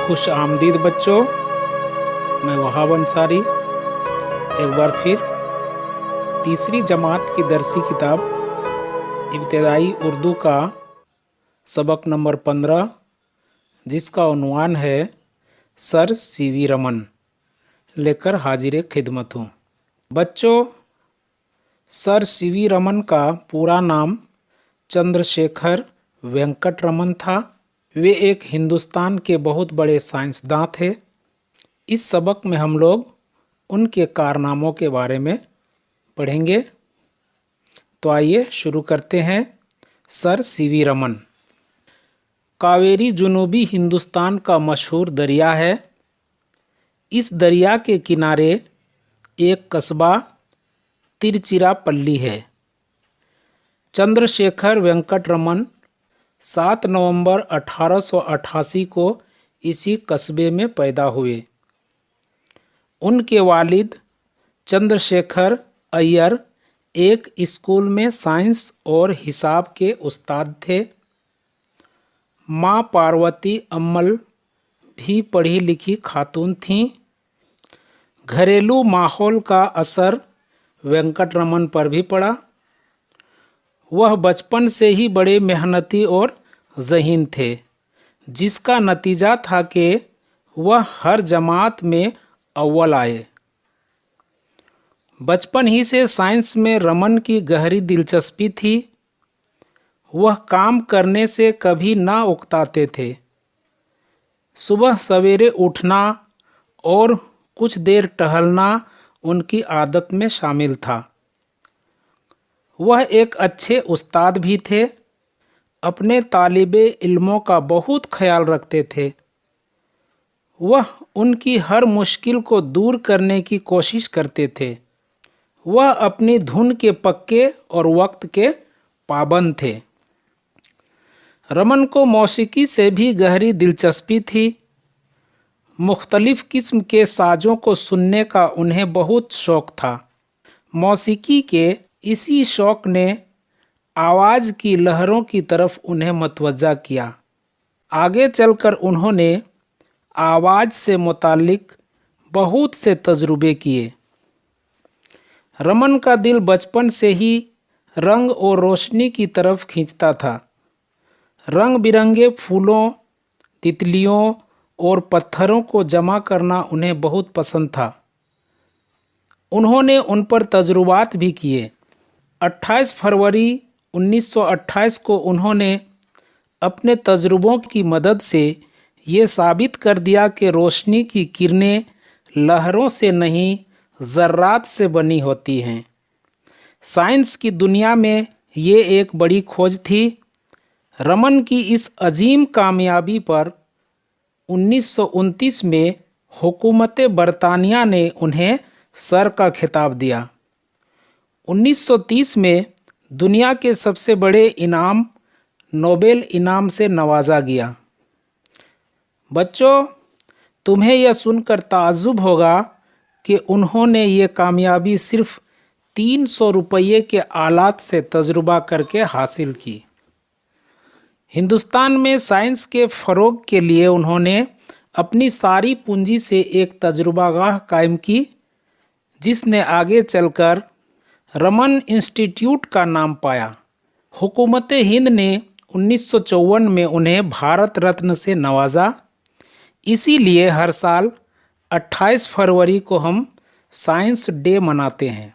खुश आमदीद बच्चों, मैं वहाब अंसारी एक बार फिर तीसरी जमात की दरसी किताब इब्तदाई उर्दू का सबक नंबर 15 जिसका उन्वान है सर सीवी रमन लेकर हाजिर खिदमत हूँ। बच्चों, सर सीवी रमन का पूरा नाम चंद्रशेखर वेंकट रमन था। वे एक हिंदुस्तान के बहुत बड़े साइंसदान थे। इस सबक में हम लोग उनके कारनामों के बारे में पढ़ेंगे। तो आइए शुरू करते हैं। Sir C V Raman. कावेरी जुनूबी हिंदुस्तान का मशहूर दरिया है। इस दरिया के किनारे एक कस्बा तिरुचिरापल्ली है। चंद्रशेखर वेंकट रमन 7 नवंबर 1888 को इसी कस्बे में पैदा हुए। उनके वालिद चंद्रशेखर अय्यर एक स्कूल में साइंस और हिसाब के उस्ताद थे। माँ पार्वती अम्मल भी पढ़ी लिखी खातून थीं। घरेलू माहौल का असर वेंकट रमन पर भी पड़ा। वह बचपन से ही बड़े मेहनती और ज़हीन थे, जिसका नतीजा था कि वह हर जमात में अव्वल आए। बचपन ही से साइंस में रमन की गहरी दिलचस्पी थी। वह काम करने से कभी ना उकताते थे। सुबह सवेरे उठना और कुछ देर टहलना उनकी आदत में शामिल था। वह एक अच्छे उस्ताद भी थे। अपने तालिबे इल्मों का बहुत ख्याल रखते थे। वह उनकी हर मुश्किल को दूर करने की कोशिश करते थे। वह अपनी धुन के पक्के और वक्त के पाबंद थे। रमन को मौसीकी से भी गहरी दिलचस्पी थी। मुख्तलिफ किस्म के साज़ों को सुनने का उन्हें बहुत शौक़ था। मौसीकी के इसी शौक़ ने आवाज़ की लहरों की तरफ उन्हें मतवज्जा किया। आगे चलकर उन्होंने आवाज़ से मुताल्लिक बहुत से तजुर्बे किए। रमन का दिल बचपन से ही रंग और रोशनी की तरफ खींचता था। रंग बिरंगे फूलों, तितलियों और पत्थरों को जमा करना उन्हें बहुत पसंद था। उन्होंने उन पर तजुर्बात भी किए। 28 फरवरी 1928 को उन्होंने अपने तजुर्बों की मदद से ये साबित कर दिया कि रोशनी की किरणें लहरों से नहीं, ज़र्रात से बनी होती हैं। साइंस की दुनिया में ये एक बड़ी खोज थी। रमन की इस अजीम कामयाबी पर 1929 में हुकूमत बरतानिया ने उन्हें सर का खिताब दिया। 1930 में दुनिया के सबसे बड़े इनाम नोबेल इनाम से नवाजा गया। बच्चों, तुम्हें यह सुनकर ताज्जुब होगा कि उन्होंने ये कामयाबी सिर्फ 300 रुपये के आलात से तजुर्बा करके हासिल की। हिंदुस्तान में साइंस के फ़रोग के लिए उन्होंने अपनी सारी पूंजी से एक तजुर्बागाह कायम की, जिसने आगे चलकर रमन इंस्टीट्यूट का नाम पाया। हुकूमत हिंद ने 1954 में उन्हें भारत रत्न से नवाजा। इसीलिए हर साल 28 फरवरी को हम साइंस डे मनाते हैं,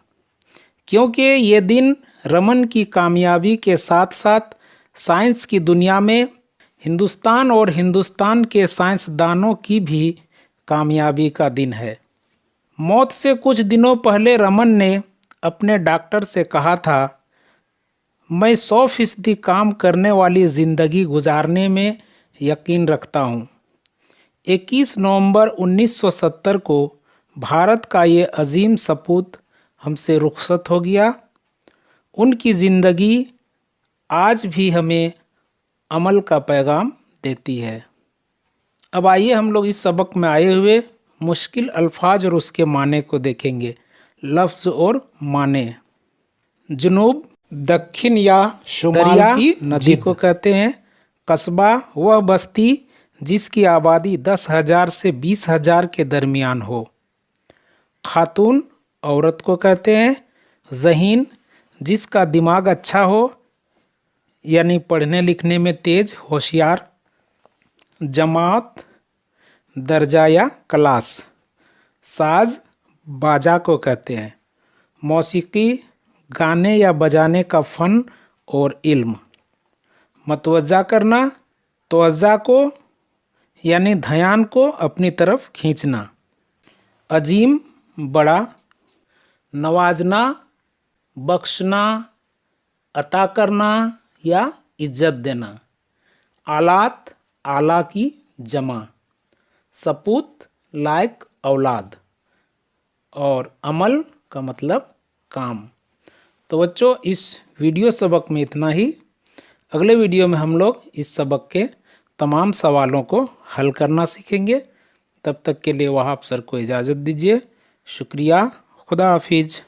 क्योंकि ये दिन रमन की कामयाबी के साथ साथ साइंस की दुनिया में हिंदुस्तान और हिंदुस्तान के साइंसदानों की भी कामयाबी का दिन है। मौत से कुछ दिनों पहले रमन ने अपने डॉक्टर से कहा था, मैं 100% काम करने वाली ज़िंदगी गुजारने में यकीन रखता हूँ। 21 नवंबर 1970 को भारत का ये अजीम सपूत हमसे रुखसत हो गया। उनकी ज़िंदगी आज भी हमें अमल का पैगाम देती है। अब आइए हम लोग इस सबक में आए हुए मुश्किल अल्फाज और उसके माने को देखेंगे। लफ्ज़ और माने। जुनूब दक्षिण या शुमाल की नदी को कहते हैं। कस्बा वह बस्ती जिसकी आबादी 10,000 से 20,000 के दरमियान हो। खातून औरत को कहते हैं। ज़हीन जिसका दिमाग अच्छा हो, यानी पढ़ने लिखने में तेज, होशियार। जमात दर्जा या क्लास। साज बाजा को कहते हैं। मौसीकी गाने या बजाने का फ़न और इल्म। मतवज्जा करना, तवज्जा को यानी ध्यान को अपनी तरफ खींचना। अजीम बड़ा। नवाजना बख्शना, अता करना या इज्जत देना। आलात आला की जमा। सपूत लायक औलाद। और अमल का मतलब काम। तो बच्चों, इस वीडियो सबक में इतना ही। अगले वीडियो में हम लोग इस सबक के तमाम सवालों को हल करना सीखेंगे। तब तक के लिए वहाब सर को इजाज़त दीजिए। शुक्रिया। खुदा हाफिज।